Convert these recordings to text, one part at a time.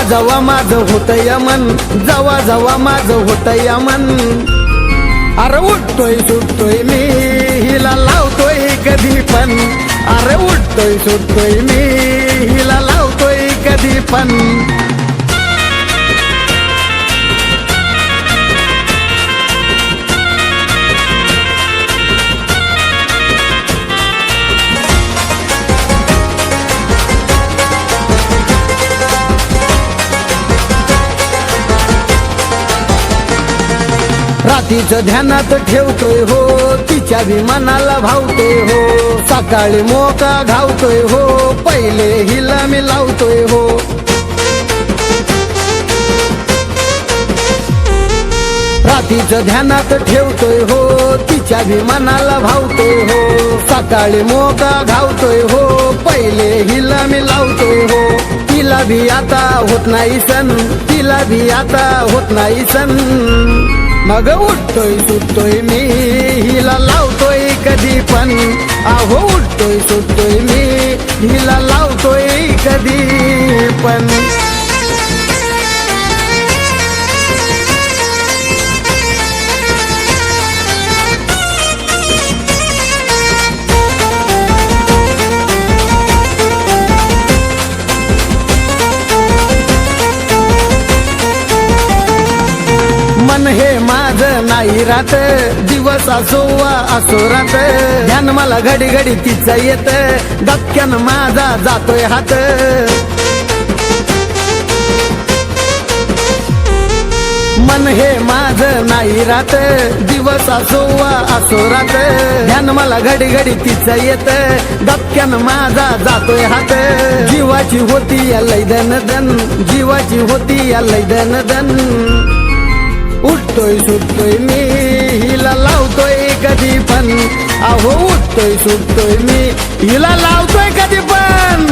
जवा माझं होतंय मन, जवा जवा माझं होतंय मन. अरे उठतोय सुटतोय मी हिला लावतोय कधी पण. अरे उठतोय सुटतोय मी हिला लावतोय कधी पण. रात्रीचं ध्यानात ठेवतोय हो, तिच्या विमानाला भावतोय हो. सकाळी मोका घावतोय हो, पहिले हिला मी लावतोय हो. रात्रीचं ध्यानात ठेवतोय हो, तिच्या विमानाला भावतोय हो. सकाळी मोका घावतोय हो, पहिले हिला मी लावतोय हो. तिला भी आता होत नाही सन, तिला भी आता होत नाही सन. मग उठतोय सुटतोय मी हिला लावतोय कधी पण. अहो उठतोय सुटतोय मी हिला लावतोय कधी पण. मन हे माझं नाही रात, दिवस असो वा असो रात. ध्यान मला घडी घडी तिचं येत, धक्क्यानं माझा जातोय हात. मन हे माझं नाही रात, दिवस असो वा असो रात. ध्यान मला घडी घडी तिचं येत, धक्क्यानं माझा जातोय हात. जीवाची होती या लैदन दन, जीवाची होती या लैदन दन. उठतोय सुटतोय मी हिला लावतोय कधी पण. अहो उठतोय सुटतोय मी हिला लावतोय कधी पण.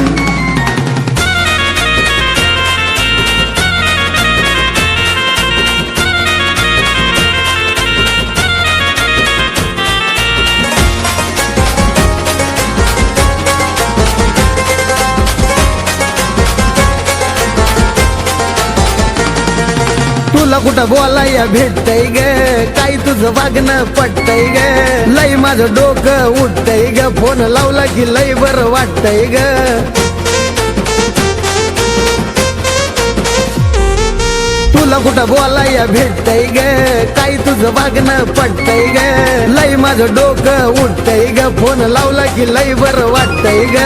तुला कुठं बोलाया भेटतय ग, काही तुझं वागणं पटतय ग. लय माझं डोकं उठतय ग, फोन लावला की लय बरं वाटतय ग. तुला कुठं बोलाया भेटतय ग, काही तुझं वागणं पटतय ग. लय माझं डोकं उठतय ग, फोन लावला की लय बरं वाटतय ग.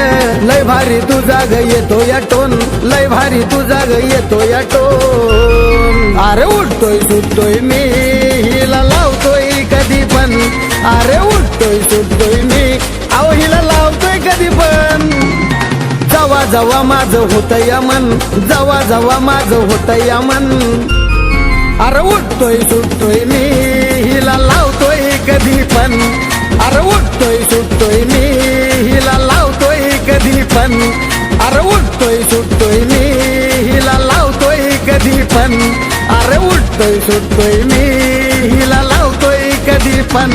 लय भारी तुझा ग येतो या टोन, लय भारी तुझा ग येतो या टोन. अरे उठतोय सुटतोय मी हिला लावतोय कधी पण. अरे उठतोय सुटतोय मी अहो हिला लावतोय कधी पण. जवा जवा माझं होतंय मन, जवा जवा माझं होतंय मन. अरे उठतोय सुटतोय मी हिला लावतोय कधी पण. अरे उठतोय सुटतोय मी हिला लावतोय कधी पण. अरे उठतोय सुटतोय मी हिला लावतोय कधी पण. अरे उठतोय सुटतोय मी हिला लावतोय कधी पण.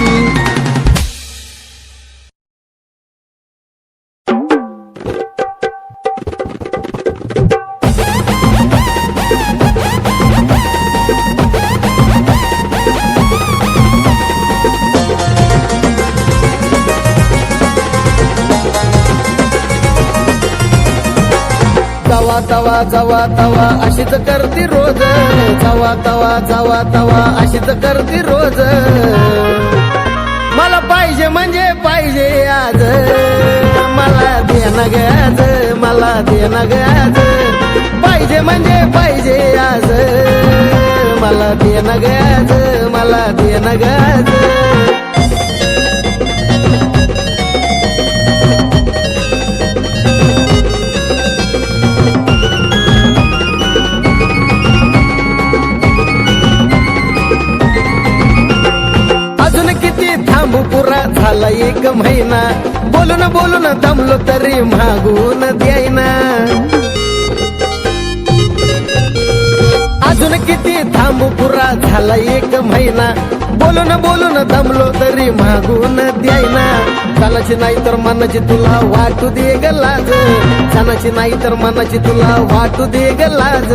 जवा तवा जवा तवा अशीच करती रोज, जवा तवा जवा तवा अशीच करती रोज. मला पाहिजे म्हणजे पाहिजे आज, मला देणं ग आज, मला देणं ग आज. पाहिजे म्हणजे पाहिजे आज, मला देणं ग आज, मला देणं ग आज. पुरा झाला एक महिना, बोलून बोलून दमलो तरी मागून द्यायना. अजून किती थांबू पुरा झाला 1 महिना बोलून बोलून दमलो तरी मागून द्यायना कानाची नाही तर मनाची तुला वाटू दे ग लाज कानाची नाही तर मनाची तुला वाटू दे ग लाज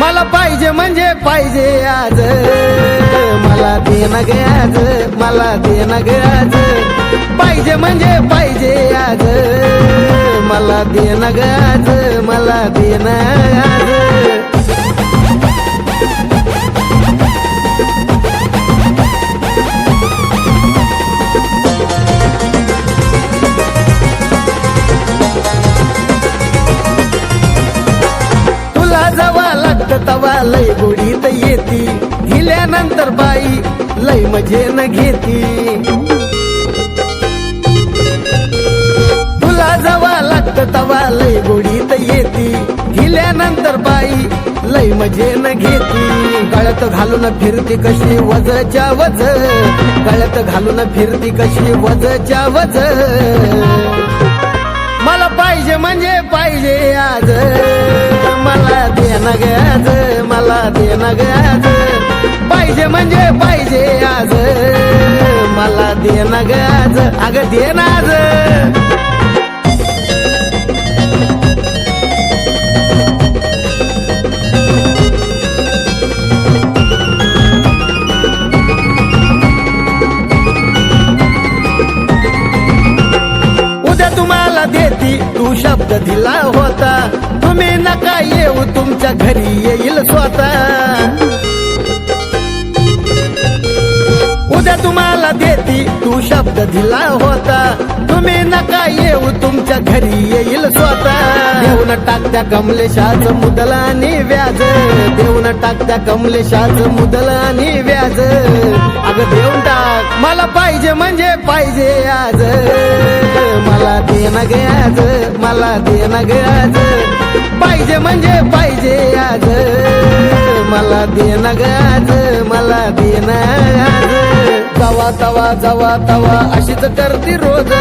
मला पाहिजे म्हणजे पाहिजे आज मला दे ना ग आज मला दे ना ग आज पाहिजे म्हणजे पाहिजे आज मला दे ना ग आज मला दे ना आज तवा लय गोडीत येती दिल्यानंतर बाई लय मजे न घेती तुला जवा लागत तवा लय गोडीत येती दिल्यानंतर बाई लय मजे न घेती गळ्यात घालून फिरती कशी वजच्या वज गळ्यात घालून फिरती कशी वजच्या वज मला पाहिजे म्हणजे पाहिजे आज मला दे ना ग आज मला दे ना ग आज पाहिजे म्हणजे पाहिजे आज मला दे ना ग आज अग दे ना आज देती तू शब्द दिला होता तुम्ही नका येऊ तुमच्या घरी येईल स्वतः उद्या तुम्हाला देती तू शब्द दिला होता तुम्ही नका येऊ तुमच्या घरी येईल स्वतः देऊन टाकत्या कमलेशाचं मुदल आणि व्याज देऊन टाकत्या कमलेशाचं मुदल आणि व्याज अगं देऊन टाक मला पाहिजे म्हणजे पाहिजे आज मला दे ना ग आज मला दे ना ग आज पाहिजे म्हणजे पाहिजे आज मला दे ना ग आज मला दे ना आज जवा तवा जवा तवा अशीच करती रोज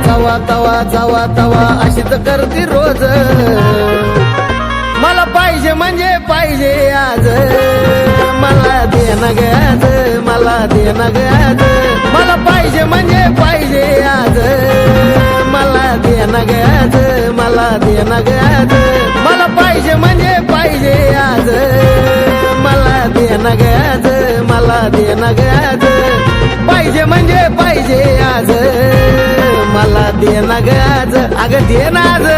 जवा तवा जवा तवा अशीच करती रोज मला पाहिजे म्हणजे पाहिजे आज मला दे ना ग आज मला दे ना ग आज मला पाहिजे म्हणजे पाहिजे आज मला दे ना ग आज मला दे ना ग आज मला पाहिजे म्हणजे पाहिजे आज मला दे ना ग आज मला दे ना ग आज पाहिजे म्हणजे पाहिजे आज मला दे ना ग आज अग दे ना आज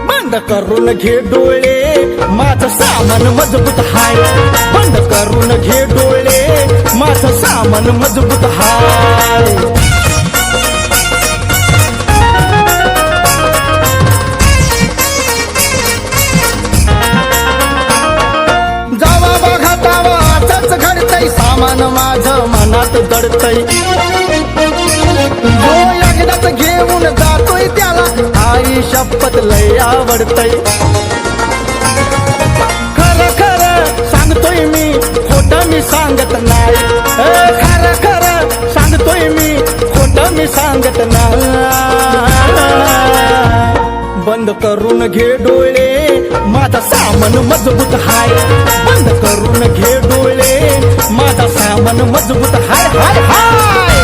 बंद करून घे डोळे माझं सामान मजबूत हाय बंद करून घे डोळे माझं सामान मजबूत हाय जावा बघा तावा आजच घडतय सामान माझं मनात दडतय जो एकदाच घेऊन जातोय त्याला आई शपथ लय आवडतय खरं खरं सांगतोय मी खोटं मी सांगत नाही खरं खरं सांगतोय मी खोटं मी सांगत नाही बंद करून घे डोळे माझा सामान मजबूत हाय बंद करून घे डोळे माझा सामान मजबूत हाय हाय हाय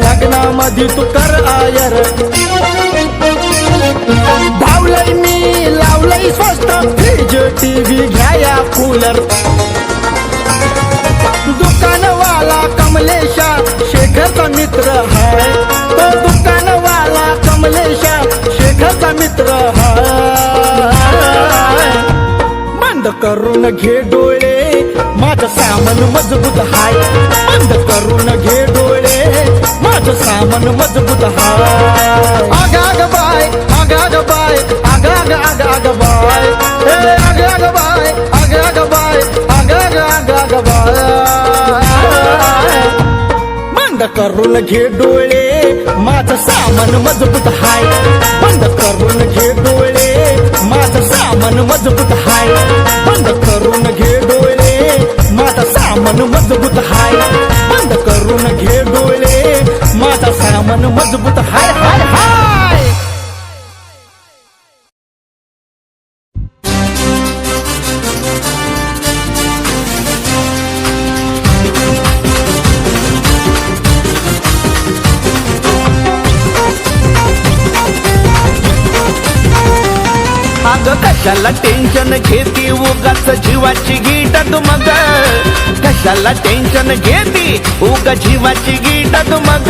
लग्नामध्ये तू कर आयर धावलय मी लावलय स्वस्त फ्रीज टीव्ही घ्याया कूलर दुकानवाला कमलेशा शेखरचा मित्र हाय तो दुकानवाला कमलेशा शेखरचा मित्र हाय करून घे डोळे माझं सामान मजबूत हाय बंद करून घे डोळे माझं सामान मजबूत हाय आग आग बाय आग आग बाय आग आग आग आग बाय आग आग बाय आग आग बाय आग आग आग आग बाय बंद करून घे डोळे माझं सामान मजबूत हाय बंद करून घे डोळे माझं सामान मजबूत हाय बंद करून घे डोळे माझं सामान मजबूत हाय बंद करून घे डोळे माझं सामान मजबूत हाय हाय हाय अगं कशाला टेन्शन घेती उगाच जीवाची गीटक मग कशाला टेन्शन घेती उगा जीवाची गीटक मग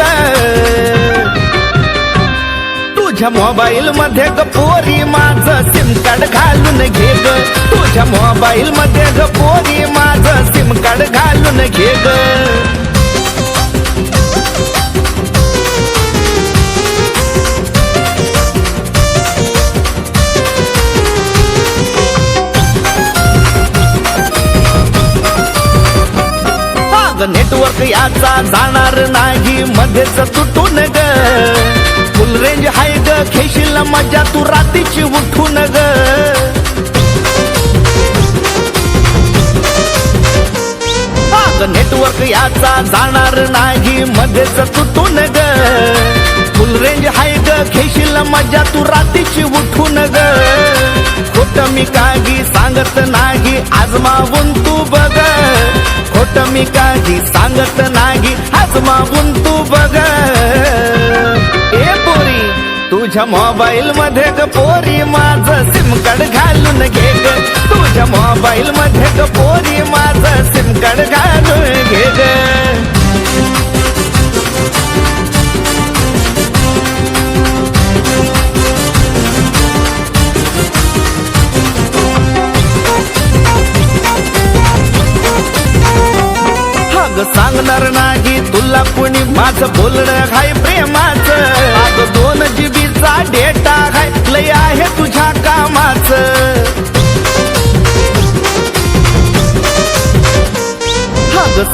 तुझ्या मोबाईल मध्ये ग पोरी माझं सिम कार्ड घालून घे ग तुझ्या मोबाईल मध्ये ग पोरी माझं सिम कार्ड घालून घे ग नेटवर्क याचा जाणार नाही मध्येच तुटून ग फुल रेंज हाय ग घेशील मजा तू रात्रीची उठून ग नेटवर्क याचा जाणार नाही मध्येच तुटून ग फुल रेंज हाय ग घेशील मजा तू रात्रीची उठून ग खोट मी काही सांगत नाही आजमावून तू बघ खोट मी काही सांगत नाही आजमावून तू बघ ए पोरी तुझ्या मोबाईल मध्ये ग पोरी माझं सिम कार्ड घालून घे ग तुझ्या मोबाईल मध्ये ग पोरी माझं सिम कार्ड घालून घे ग सांगणार नाही तुला कुणी माझं बोलणं हाय प्रेमाचं आज 2 GB चा डेटा हाय लय आहे तुझ्या कामाचं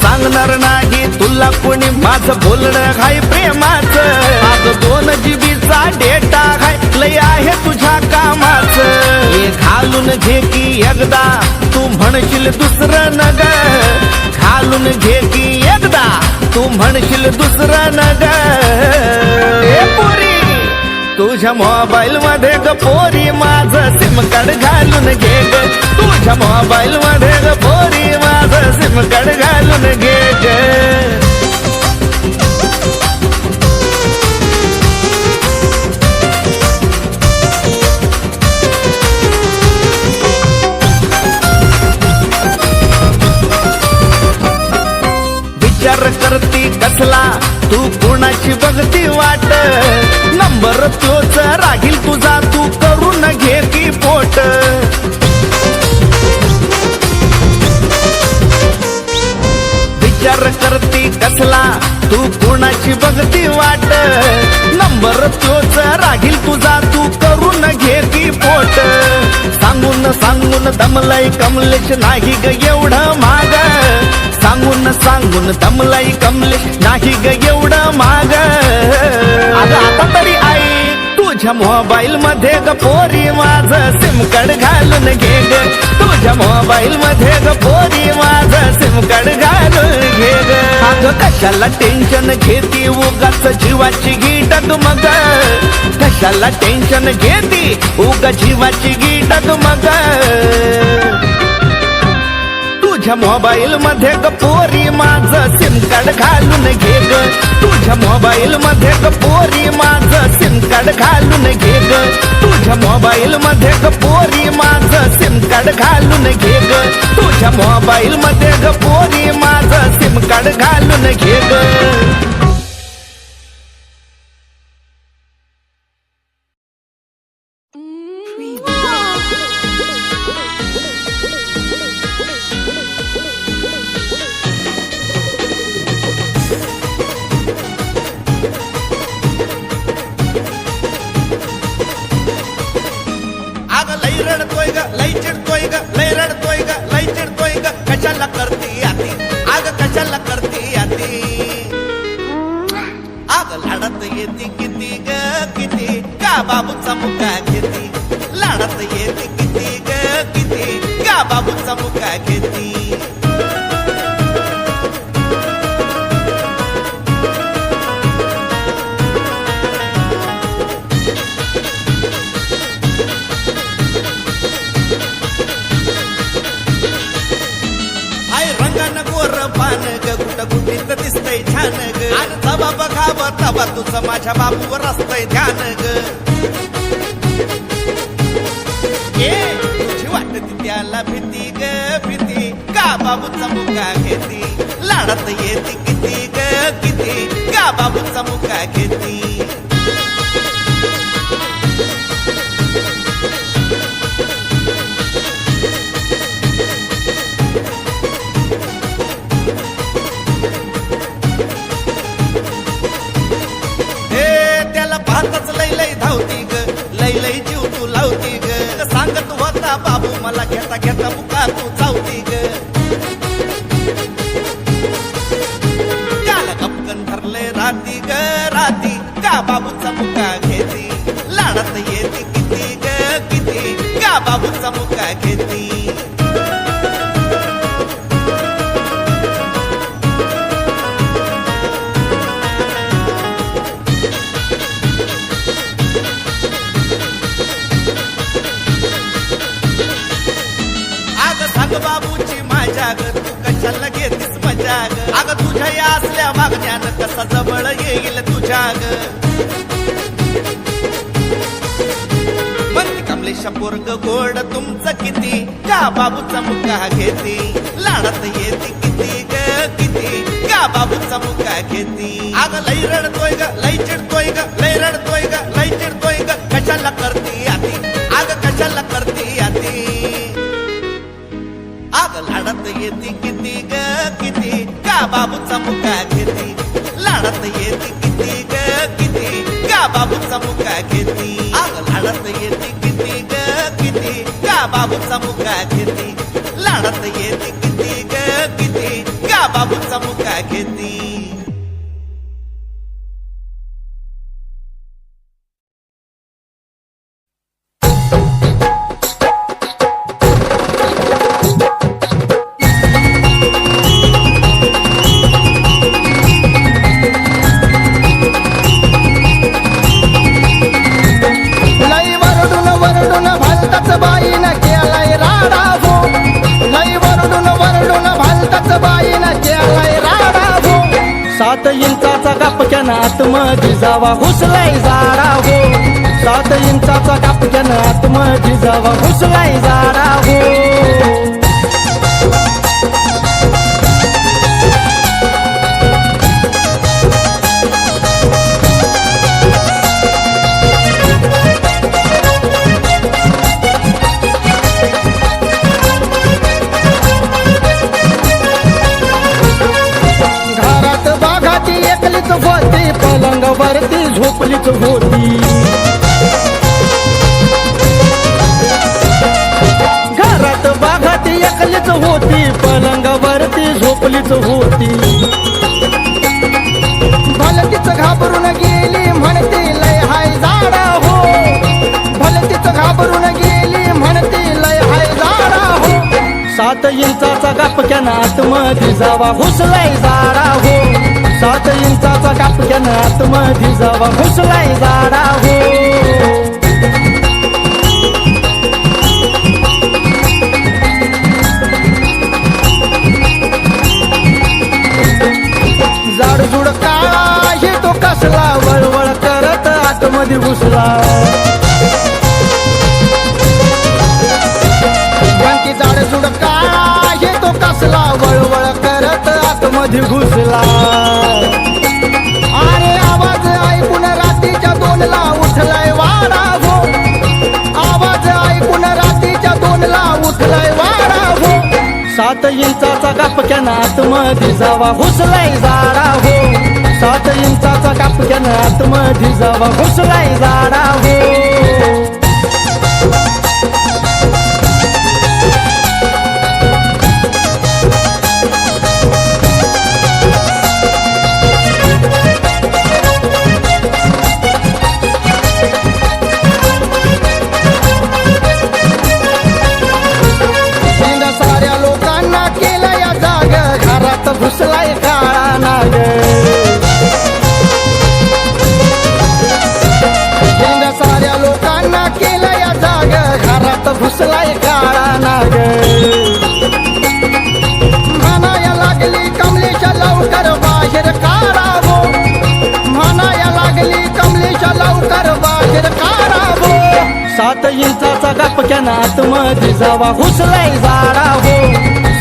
सांगणार नाही तुला कुणी माझं बोलणं हाय प्रेमाचं आज 2 GB चा डेटा हाय लय आहे तुझ्या कामाचं हे घालून घे की एकदा तू म्हणशील दुसरं नग घालून घे की एकदा तू म्हणशील दुसरं नग ए पोरी तुझ्या मोबाईल मध्ये ग पोरी माझं सिम कार्ड घालून घे ग तुझ्या मोबाईल मध्ये ग पोरी माझं सिम कार्ड घालून घे ग करती कसला तू कोणाची बघती वाट नंबर तोच राहील तुझा तू करून घे की पोट विचार करती कसला तू कोणाची बघती वाट नंबर तोच राहील तुझा तू करून घे की पोट सांगून सांगून दमलय कमलेश नाही ग एवढं माग सांगून सांगून दमलय कमलेश नाही ग एवढं माग आता तरी आई तुझ्या मोबाईल मध्ये ग पोरी माझं सिम कार्ड घालून घे ग तुझ्या मोबाईल मध्ये ग पोरी माझं सिम कार्ड घालून घे ग अगं कशाला टेन्शन घेती उगाच जीवाची गीटक मग कशाला टेन्शन घेती उगा जीवाची गीटक मग तुझ्या मोबाईल मध्ये ग पोरी माझं सिम कार्ड घालून घे ग तुझ्या मोबाईल मध्ये ग पोरी माझं सिम कार्ड घालून घे ग तुझ्या मोबाईल मध्ये ग पोरी माझं सिम कार्ड घालून घे ग तुझ्या मोबाईल मध्ये ग पोरी माझं सिम कार्ड घालून घे ग का बाबूचा मुका घेती लाडात येते किती ग किती का बाबूचा मुका घेती पान ग कुठ कुठीत दिसतय छान ग आणि तबा बघाव तबा तुझं माझ्या बाबूवर असतंय ध्यान ग तुझी वाटती त्याला भीती ग भीती का बाबूचा मुका घेती लाडात येते किती ग किती का बाबूचा मुका घेती धावती ग लई जीव तू लावती ग सांगत होता बाबू मला घेता घेता मुका तू चावती ग त्याला गपकन धरले राती ग राती का बाबूचा मुका घेती लाडात येते किती ग किती का बाबूचा मुका घेती बाबूची माझ्या ग तू कशाला घेतीस मजा ग अग तुझ्या या असल्या वागण्यानं कसा जवळ येईल तुझ्या ग म्हणते कमलेशा पोरग गोड तुमचं किती का बाबूचा मुका घेती लाडात येते किती ग किती का बाबूचा मुका घेती अग लई रडतोय ग लई चिडतोय ग लई रडतोय ग लई चिडतोय ग कशाला करती आती अग कशाला करती आती आग लाडात येते किती ग किती का बाबूचा मुका घेती लाडात येते किती ग किती का बाबूचा मुका घेती आग लाडात येते किती ग किती का बाबूचा मुका घेती लाडात येते किती ग किती का बाबूचा मुका घेती सात इंचाचा कापक्यानं आतमध्ये जावा घुसलाय जाडा हो 7 इंचाचा कापक्यानं आतमध्ये जावा घुसलाय जाडा हो होती पलंगावरती झोपलीच होती घरात बागात एकलीच होती पलंगावरती झोपलीच होती भलतीच घाबरून गेली म्हणते लय हाय जाडा हो भलतीच घाबरून गेली म्हणते लय हाय जाडा हो 7 इंचाचा कापक्यानं आतमध्ये जावा घुसलाय जाडा हो 7 इंचाचा कापक्यानं आतमध्ये जावा घुसलाय जाडा हो जाडजूड काळा आहे तो कसला वळवळ करत आतमध्ये घुसला गंती जाडजूड काळा आहे तो कसला वळवळ करत आतमध्ये घुसला अरे आवाज ऐकून रात्रीच्या 2ला उठलाय वाडा हो आवाज ऐकून रात्रीच्या 2ला उठलाय वाडा हो 7 इंचाचा कापक्यानं आतमध्ये जावा घुसलाय जाडा हो 7 इंचाचा कापक्यानं आतमध्ये जावा घुसलाय जाडा हो इंचाचा कापक्यानं आतमध्ये जावा घुसलाय झाडा हो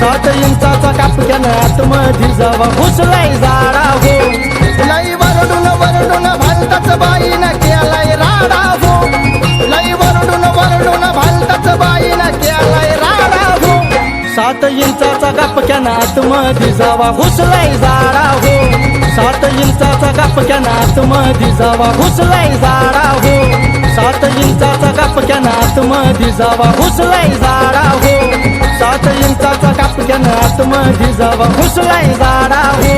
7 इंचाचा कापक्यानं आतमध्ये जावा घुसलाय झाडा हो लई वरडून वरडून भलताच बाईनं केलाय राडा हो लई वरडून वरडून भलताच बाईनं केलाय राडा हो 7 इंचाचा कापक्यानं आतमध्ये जावा घुसलाय झाडा हो 7 इंचाचा कापक्यानं आतमध्ये जावा घुसलाय झाडा हो 7 इंचाचा कापक्यानं आतमध्ये जावा घुसलाय झाडा हो 7 इंचाचा कापक्यानं आतमध्ये जावा घुसलाय झाडा हो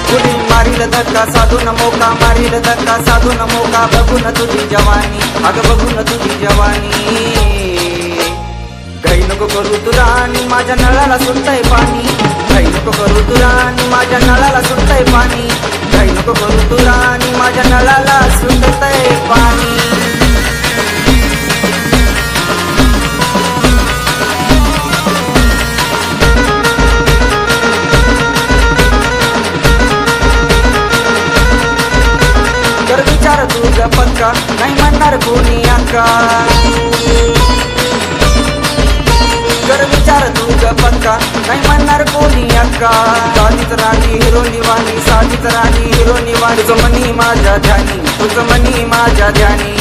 कुणी मारील धक्का साधून मोका मारील धक्का साधून मोका बघून तुझी जवानी अग बघून तुझी जवानी काही नको करू तू राणी माझ्या नळाला सुटतंय पाणी काही नको करू तू राणी माझ्या नळाला सुटतंय पाणी काही नको करू तू राणी माझ्या नळाला सुटतंय पाणी कर विचार तू ग पक्का नाही म्हणणार कोणी अक्का कर विचार तू ग पक्का नाही म्हणणार कोणी अक्का साधीच राणी हिरो निवाणी साधीच राणी हिरो निवाणी तुझं मनी माझ्या ध्यानी तुझं मनी माझ्या ध्यानी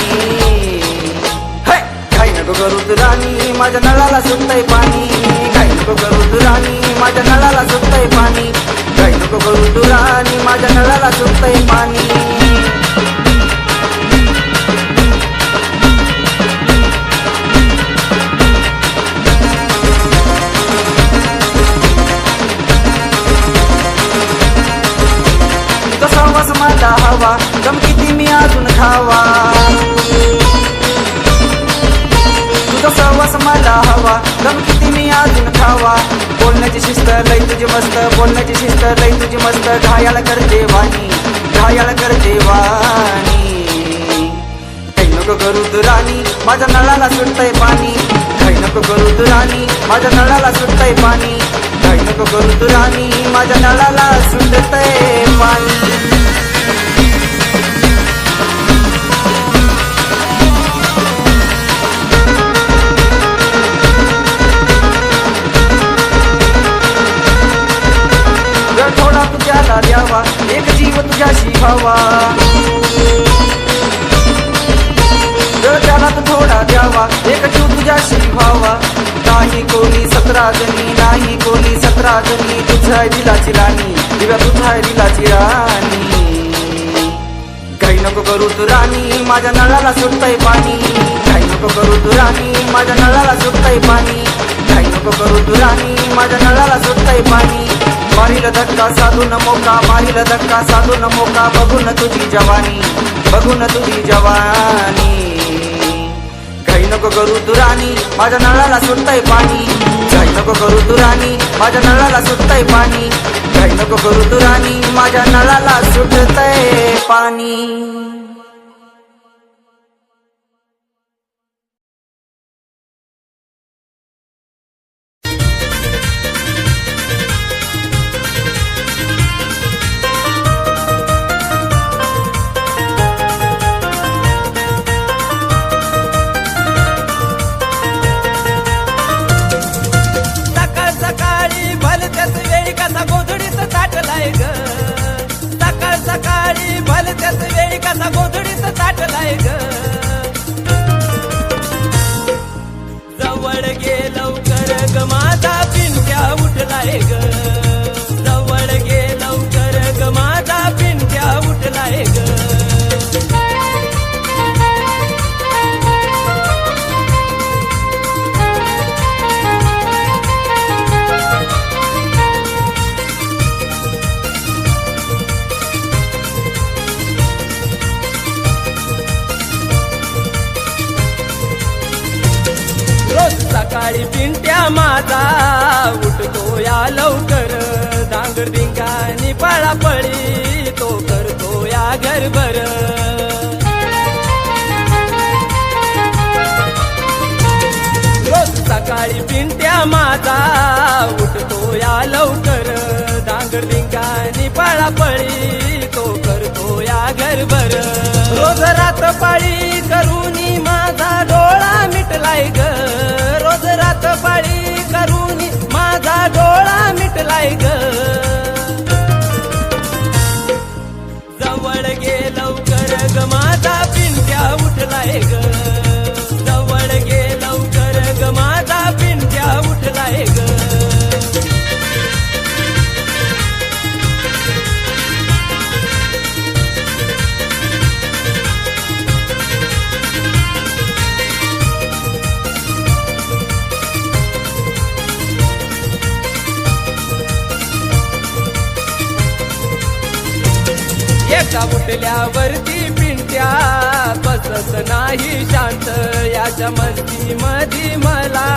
काही नको करू तू राणी माझ्या नळाला सुटतंय पाणी काही नको करू तू राणी माझ्या नळाला सुटतंय पाणी काही नको करू तू राणी माझ्या नळाला सुटतंय पाणी कसावास मला हवा दम किती मी अजून खावा तुझा सहवास मला हवा दम किती मी अजून खावा बोलण्याची शिस्त लई तुझी मस्त बोलण्याची शिस्त लई तुझी मस्त घायाला करते वाणी घायाला करते वाणी काही नको करू तू राणी माझ्या नळाला सुटतंय पाणी काही नको करू तू राणी माझ्या नळाला सुटतंय पाणी काही नको करू तू राणी माझ्या नळाला सुटतंय पाणी थोडा तुझ्याला द्यावा एक जीव तुझ्याशी व्हावा त्याला तू थोडा द्यावा एक जीव तुझ्याशी व्हावा नाही कोणी 17 जणी नाही कोणी 17 जणी तुझ्या दिलाची राणी दिव्या तुझ्या दिलाची राणी काही नको करू तू राणी माझ्या नळाला सुटतंय पाणी काही नको करू तू राणी माझ्या नळाला सुटतंय पाणी काही नको करू तू राणी माझ्या नळाला सुटतंय पाणी मारील धक्का साधून मोका मारील धक्का साधून मोका बघून तुझी जवानी बघून तुझी जवानी काही नको करू तू राणी माझ्या नळाला सुटतंय पाणी काही नको करू तू राणी माझ्या नळाला सुटतंय पाणी काही नको करू तू राणी माझ्या नळाला सुटतंय पाणी कसा गोधडीत ताटलाय ग जवळ गे लवकर ग माझा पिंट्या उठलाय ग जवळ गे लवकर ग माझा पिंट्या उठलाय ग सकाळी पिंट्या माझा उठतो या लवकर धांगड धिंगाणी पळापळी तो करतो या घरभर रोज सकाळी पिंट्या माझा उठतो या लवकर धांगडिंगानी पळापळी तो करतो या घरभर रोज रात पाळी करूनी माझा डोळा मिटलाय ग रोज रात पाळी करूनी माझा डोळा मिटलाय ग जवळ गे लवकर ग माझा पिंट्या उठलाय ग जवळ गे लवकर ग माझा पिंट्या उठलाय ग एका उठल्यावरती पिंट्या बसत नाही शांत याच्या मस्ती मधी मला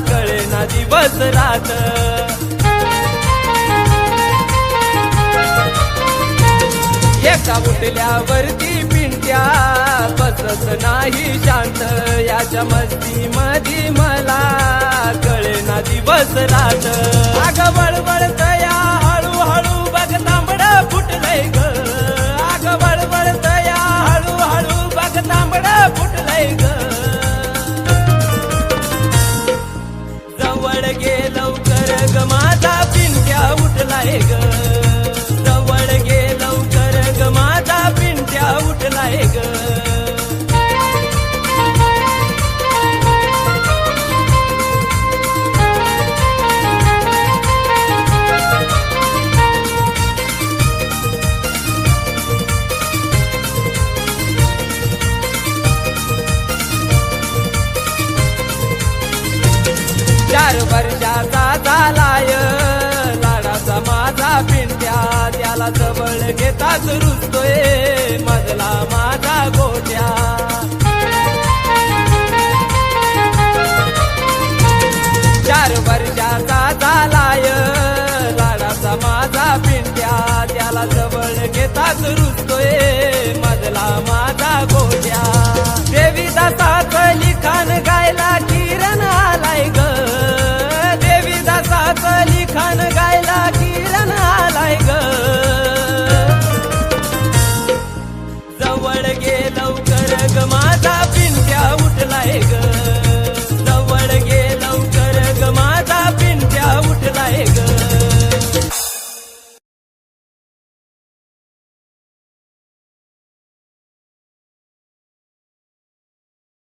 कळेना दिवस रात एका उठल्यावरती पिंट्या बसत नाही शांत याच्या मस्ती मधी मला कळेना दिवस रात अग बळबळत या हळूहळू बघ तांबड फुटलंय ग अग बळबळत या हळूहळू बघ तांबड फुटलंय ग जवळ गे लवकर ग माझा पिंट्या उठलाय ग जवळ गे लवकर ग माझा पिंट्या उठलाय ग चार वर्षाचा झालाय लाडाचा माझा पिंट्या त्याला जवळ घेताच रुजतोय मधला